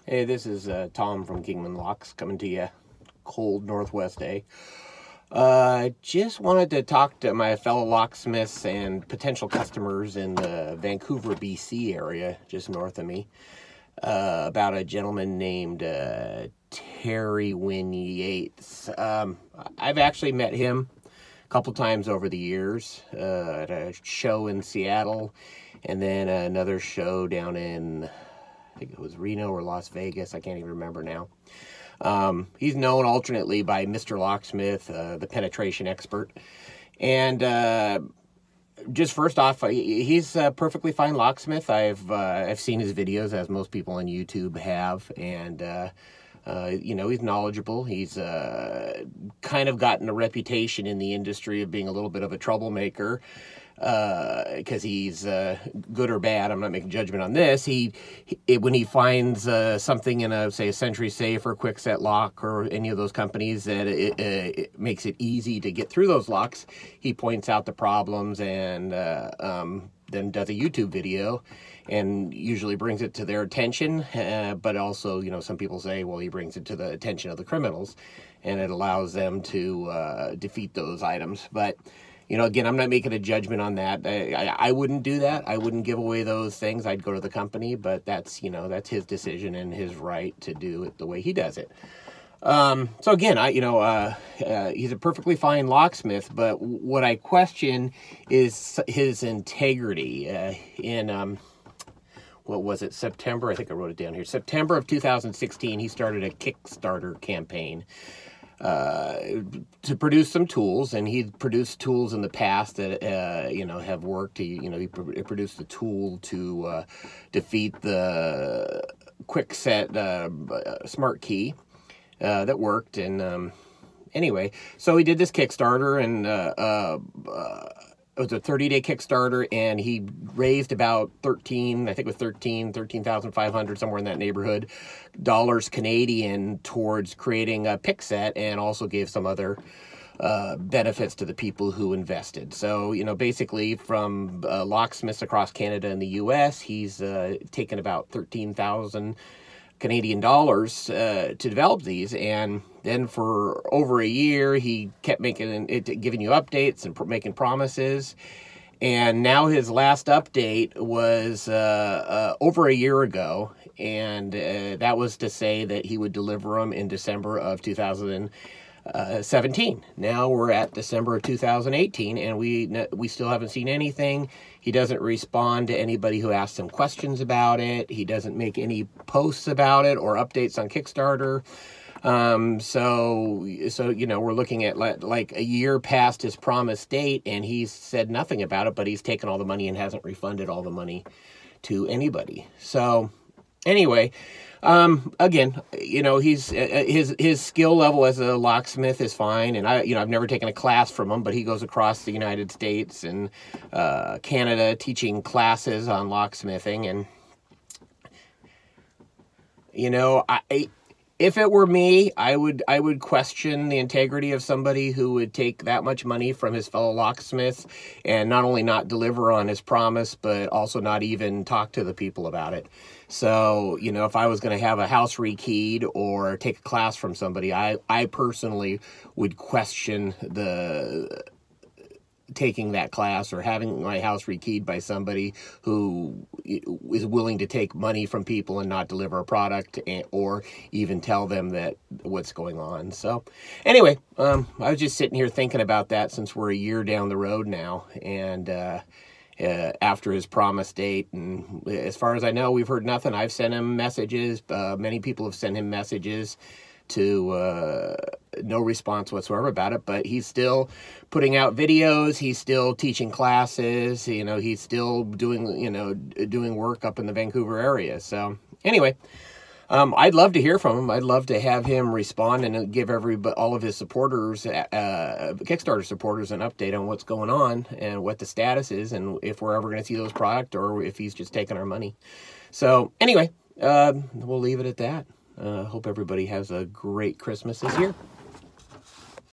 Hey, this is Tom from Kingman Locks coming to you cold Northwest day. Just wanted to talk to my fellow locksmiths and potential customers in the Vancouver, BC area, just north of me, about a gentleman named Terry Whin Yates. I've actually met him a couple times over the years at a show in Seattle, and then another show down in, I think it was Reno or Las Vegas. I can't even remember now. He's known alternately by Mr. Locksmith, the penetration expert. And just first off, he's a perfectly fine locksmith. I've seen his videos, as most people on YouTube have, and you know, he's knowledgeable. He's kind of gotten a reputation in the industry of being a little bit of a troublemaker. Because he's good or bad, I'm not making judgment on this. When he finds something in a, say, a Century Safe or Kwikset lock or any of those companies that it makes it easy to get through those locks, he points out the problems and then does a YouTube video and usually brings it to their attention. But also, you know, some people say, well, he brings it to the attention of the criminals, and it allows them to defeat those items. But you know, again, I'm not making a judgment on that. I wouldn't do that. I wouldn't give away those things. I'd go to the company, but that's, you know, that's his decision and his right to do it the way he does it. So again, he's a perfectly fine locksmith, but what I question is his integrity. What was it, September? I think I wrote it down here. September of 2016, he started a Kickstarter campaign to produce some tools, and he'd produced tools in the past that you know, have worked. He produced a tool to defeat the Kwikset smart key that worked. And anyway, so he did this Kickstarter, and it was a 30-day Kickstarter, and he raised about $13,500, somewhere in that neighborhood, dollars Canadian towards creating a pick set, and also gave some other benefits to the people who invested. So, you know, basically from locksmiths across Canada and the U.S., he's taken about 13,000 Canadian dollars to develop these, and then for over a year he kept giving you updates and making promises. And now his last update was over a year ago, and that was to say that he would deliver them in December of 2017. Now we're at December of 2018, and we still haven't seen anything. He doesn't respond to anybody who asks him questions about it. He doesn't make any posts about it or updates on Kickstarter. So you know, we're looking at like a year past his promised date, and he's said nothing about it, but he's taken all the money and hasn't refunded all the money to anybody. So anyway, again, you know, his skill level as a locksmith is fine, and I've never taken a class from him, but he goes across the United States and Canada teaching classes on locksmithing. And you know, if it were me, I would question the integrity of somebody who would take that much money from his fellow locksmiths and not only not deliver on his promise, but also not even talk to the people about it. So, you know, if I was going to have a house rekeyed or take a class from somebody, I personally would question taking that class or having my house rekeyed by somebody who is willing to take money from people and not deliver a product, or even tell them that what's going on. So anyway, I was just sitting here thinking about that, since we're a year down the road now, and after his promised date, and as far as I know, we've heard nothing. I've sent him messages. Many people have sent him messages to no response whatsoever about it, but he's still putting out videos, he's still teaching classes, you know, he's still doing work up in the Vancouver area. So anyway, I'd love to hear from him. I'd love to have him respond and give all of his supporters, Kickstarter supporters, an update on what's going on and what the status is, and if we're ever going to see those product, or if he's just taking our money. So anyway, we'll leave it at that. Hope everybody has a great Christmas this year.